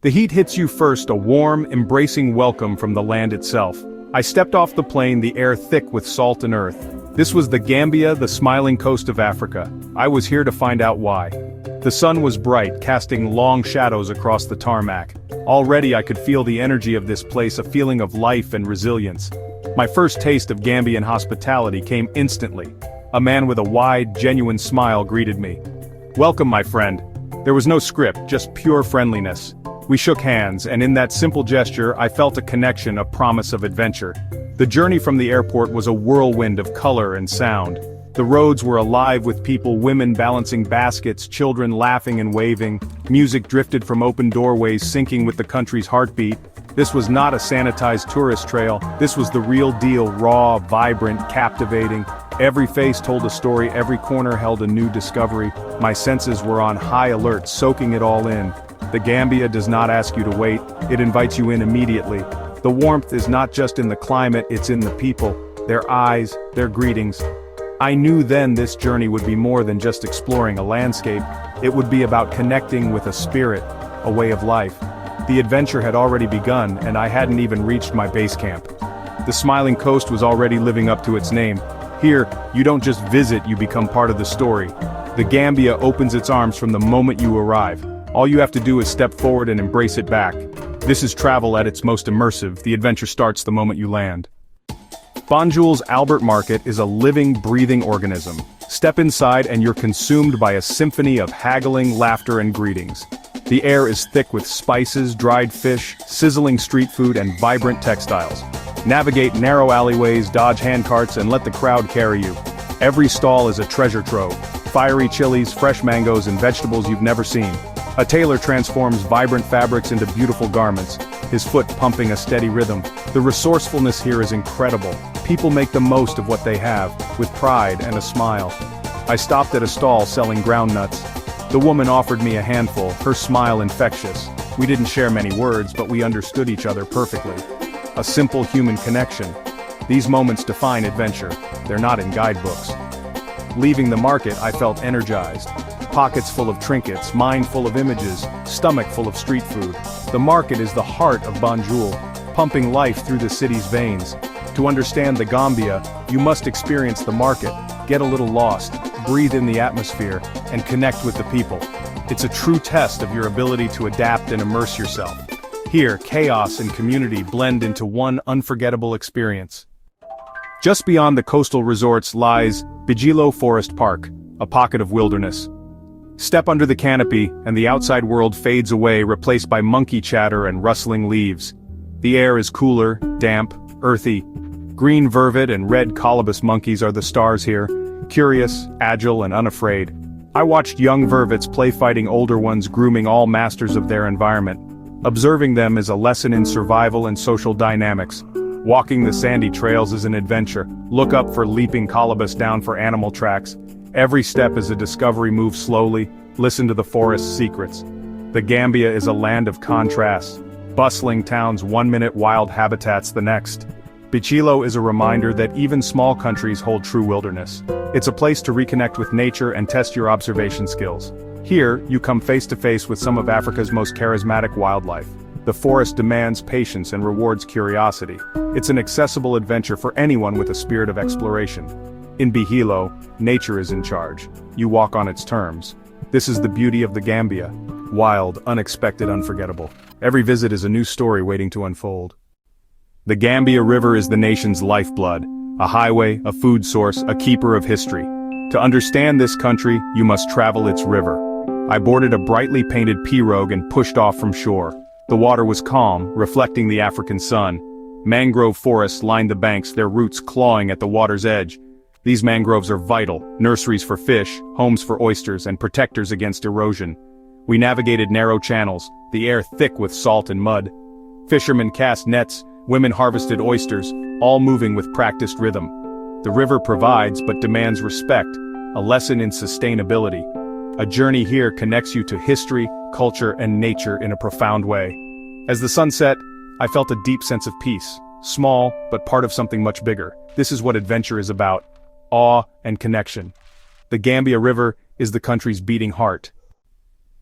The heat hits you first, a warm, embracing welcome from the land itself. I stepped off the plane, the air thick with salt and earth. This was the Gambia, the smiling coast of Africa. I was here to find out why. The sun was bright, casting long shadows across the tarmac. Already I could feel the energy of this place, a feeling of life and resilience. My first taste of Gambian hospitality came instantly. A man with a wide, genuine smile greeted me. "Welcome, my friend." There was no script, just pure friendliness. We shook hands, and in that simple gesture I felt a connection, a promise of adventure. The journey from the airport was a whirlwind of color and sound. The roads were alive with people, women balancing baskets, children laughing and waving. Music drifted from open doorways, syncing with the country's heartbeat. This was not a sanitized tourist trail. This was the real deal, raw, vibrant, captivating. Every face told a story, every corner held a new discovery. My senses were on high alert, soaking it all in. The Gambia does not ask you to wait, it invites you in immediately. The warmth is not just in the climate, it's in the people, their eyes, their greetings. I knew then this journey would be more than just exploring a landscape. It would be about connecting with a spirit, a way of life. The adventure had already begun, and I hadn't even reached my base camp. The smiling coast was already living up to its name. Here, you don't just visit, you become part of the story. The Gambia opens its arms from the moment you arrive. All you have to do is step forward and embrace it back. This is travel at its most immersive. The adventure starts the moment you land. Banjul's Albert Market is a living, breathing organism. Step inside and you're consumed by a symphony of haggling, laughter and greetings. The air is thick with spices, dried fish, sizzling street food and vibrant textiles. Navigate narrow alleyways, dodge handcarts and let the crowd carry you. Every stall is a treasure trove. Fiery chilies, fresh mangoes and vegetables you've never seen. A tailor transforms vibrant fabrics into beautiful garments, his foot pumping a steady rhythm. The resourcefulness here is incredible. People make the most of what they have, with pride and a smile. I stopped at a stall selling ground nuts. The woman offered me a handful, her smile infectious. We didn't share many words, but we understood each other perfectly. A simple human connection. These moments define adventure. They're not in guidebooks. Leaving the market, I felt energized. Pockets full of trinkets, mind full of images, stomach full of street food. The market is the heart of Banjul, pumping life through the city's veins. To understand the Gambia, you must experience the market, get a little lost, breathe in the atmosphere, and connect with the people. It's a true test of your ability to adapt and immerse yourself. Here, chaos and community blend into one unforgettable experience. Just beyond the coastal resorts lies Bijilo Forest Park, a pocket of wilderness. Step under the canopy, and the outside world fades away, replaced by monkey chatter and rustling leaves. The air is cooler, damp, earthy. Green vervet and red colobus monkeys are the stars here, curious, agile and unafraid. I watched young vervets play fighting older ones, grooming all masters of their environment. Observing them is a lesson in survival and social dynamics. Walking the sandy trails is an adventure. Look up for leaping colobus, down for animal tracks. Every step is a discovery. Move slowly, listen to the forest's secrets. The Gambia is a land of contrasts. Bustling towns 1 minute, wild habitats the next. Bichilo is a reminder that even small countries hold true wilderness. It's a place to reconnect with nature and test your observation skills. Here, you come face to face with some of Africa's most charismatic wildlife. The forest demands patience and rewards curiosity. It's an accessible adventure for anyone with a spirit of exploration. In Bihilo, nature is in charge. You walk on its terms. This is the beauty of the Gambia. Wild, unexpected, unforgettable. Every visit is a new story waiting to unfold. The Gambia River is the nation's lifeblood, a highway, a food source, a keeper of history. To understand this country, you must travel its river. I boarded a brightly painted pirogue and pushed off from shore. The water was calm, reflecting the African sun. Mangrove forests lined the banks, their roots clawing at the water's edge. These mangroves are vital, nurseries for fish, homes for oysters, and protectors against erosion. We navigated narrow channels, the air thick with salt and mud. Fishermen cast nets, women harvested oysters, all moving with practiced rhythm. The river provides but demands respect, a lesson in sustainability. A journey here connects you to history, culture, and nature in a profound way. As the sun set, I felt a deep sense of peace, small, but part of something much bigger. This is what adventure is about. Awe and connection. The Gambia River is the country's beating heart.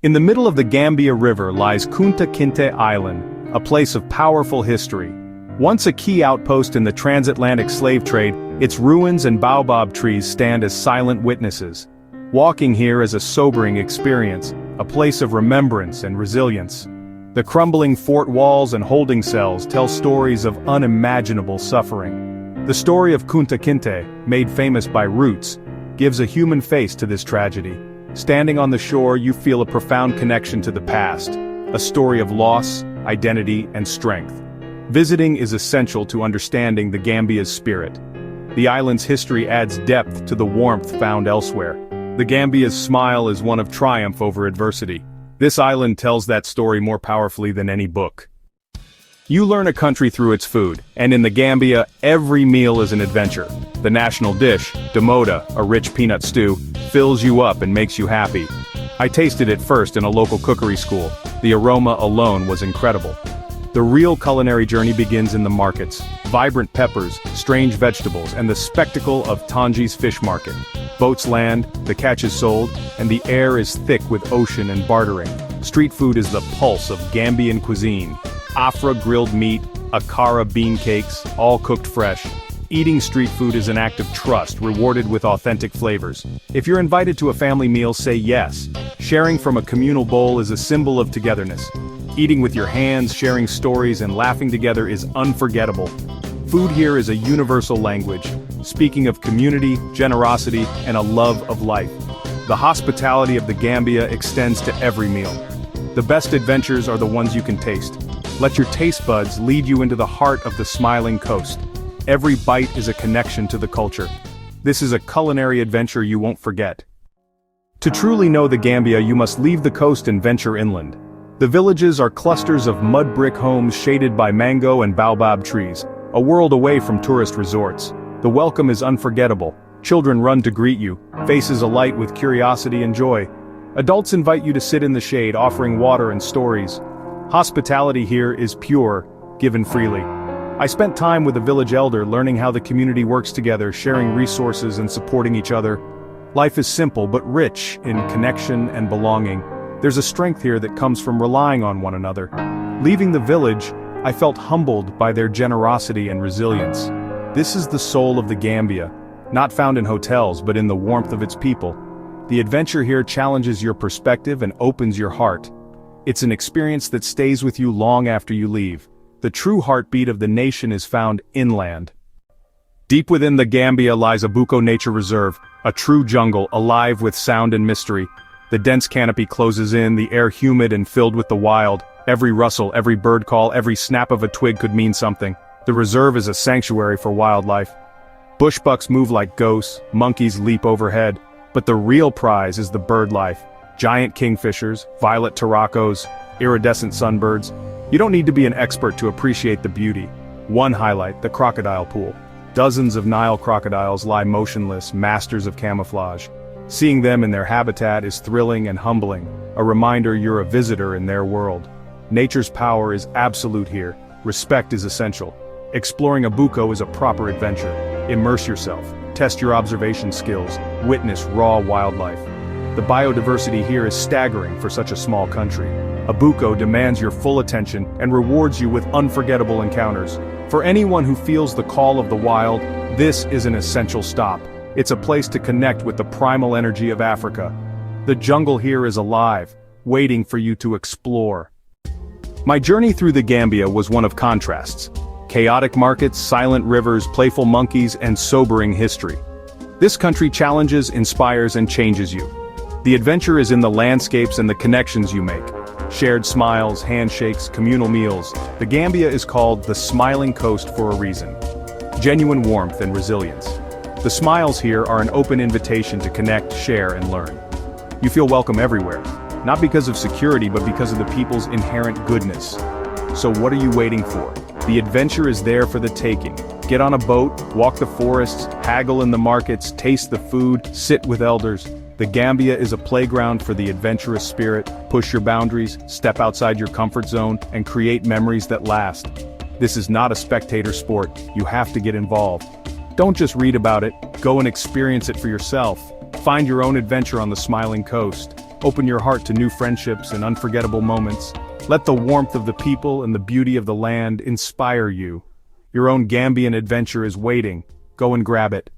In the middle of the Gambia River lies Kinteh Island, a place of powerful history. Once a key outpost in the transatlantic slave trade, its ruins and baobab trees stand as silent witnesses. Walking here is a sobering experience, a place of remembrance and resilience. The crumbling fort walls and holding cells tell stories of unimaginable suffering. The story of Kinteh, made famous by Roots, gives a human face to this tragedy. Standing on the shore, you feel a profound connection to the past, a story of loss, identity, and strength. Visiting is essential to understanding the Gambia's spirit. The island's history adds depth to the warmth found elsewhere. The Gambia's smile is one of triumph over adversity. This island tells that story more powerfully than any book. You learn a country through its food, and in the Gambia, every meal is an adventure. The national dish, damoda, a rich peanut stew, fills you up and makes you happy. I tasted it first in a local cookery school. The aroma alone was incredible. The real culinary journey begins in the markets. Vibrant peppers, strange vegetables, and the spectacle of Tangi's fish market. Boats land, the catch is sold, and the air is thick with ocean and bartering. Street food is the pulse of Gambian cuisine. Afra grilled meat, akara bean cakes, all cooked fresh. Eating street food is an act of trust, rewarded with authentic flavors. If you're invited to a family meal, say yes. Sharing from a communal bowl is a symbol of togetherness. Eating with your hands, sharing stories, and laughing together is unforgettable. Food here is a universal language, speaking of community, generosity, and a love of life. The hospitality of the Gambia extends to every meal. The best adventures are the ones you can taste. Let your taste buds lead you into the heart of the smiling coast. Every bite is a connection to the culture. This is a culinary adventure you won't forget. To truly know the Gambia, you must leave the coast and venture inland. The villages are clusters of mud brick homes shaded by mango and baobab trees, a world away from tourist resorts. The welcome is unforgettable. Children run to greet you, faces alight with curiosity and joy. Adults invite you to sit in the shade, offering water and stories. Hospitality here is pure, given freely. I spent time with a village elder learning how the community works together, sharing resources and supporting each other. Life is simple but rich in connection and belonging. There's a strength here that comes from relying on one another. Leaving the village, I felt humbled by their generosity and resilience. This is the soul of the Gambia, not found in hotels but in the warmth of its people. The adventure here challenges your perspective and opens your heart. It's an experience that stays with you long after you leave. The true heartbeat of the nation is found inland. Deep within the Gambia lies Abuko Nature Reserve, a true jungle alive with sound and mystery. The dense canopy closes in, the air humid and filled with the wild. Every rustle, every bird call, every snap of a twig could mean something. The reserve is a sanctuary for wildlife. Bushbucks move like ghosts, monkeys leap overhead, but the real prize is the bird life. Giant kingfishers, violet taracos, iridescent sunbirds. You don't need to be an expert to appreciate the beauty. One highlight, the crocodile pool. Dozens of Nile crocodiles lie motionless, masters of camouflage. Seeing them in their habitat is thrilling and humbling, a reminder you're a visitor in their world. Nature's power is absolute here. Respect is essential. Exploring Abuko is a proper adventure. Immerse yourself, test your observation skills, witness raw wildlife. The biodiversity here is staggering for such a small country. Abuko demands your full attention and rewards you with unforgettable encounters. For anyone who feels the call of the wild, this is an essential stop. It's a place to connect with the primal energy of Africa. The jungle here is alive, waiting for you to explore. My journey through the Gambia was one of contrasts. Chaotic markets, silent rivers, playful monkeys, and sobering history. This country challenges, inspires, and changes you. The adventure is in the landscapes and the connections you make. Shared smiles, handshakes, communal meals. The Gambia is called the Smiling Coast for a reason. Genuine warmth and resilience. The smiles here are an open invitation to connect, share, and learn. You feel welcome everywhere, not because of security but because of the people's inherent goodness. So what are you waiting for? The adventure is there for the taking. Get on a boat, walk the forests, haggle in the markets, taste the food, sit with elders. The Gambia is a playground for the adventurous spirit. Push your boundaries, step outside your comfort zone, and create memories that last. This is not a spectator sport. You have to get involved. Don't just read about it, go and experience it for yourself. Find your own adventure on the Smiling Coast. Open your heart to new friendships and unforgettable moments. Let the warmth of the people and the beauty of the land inspire you. Your own Gambian adventure is waiting. Go and grab it.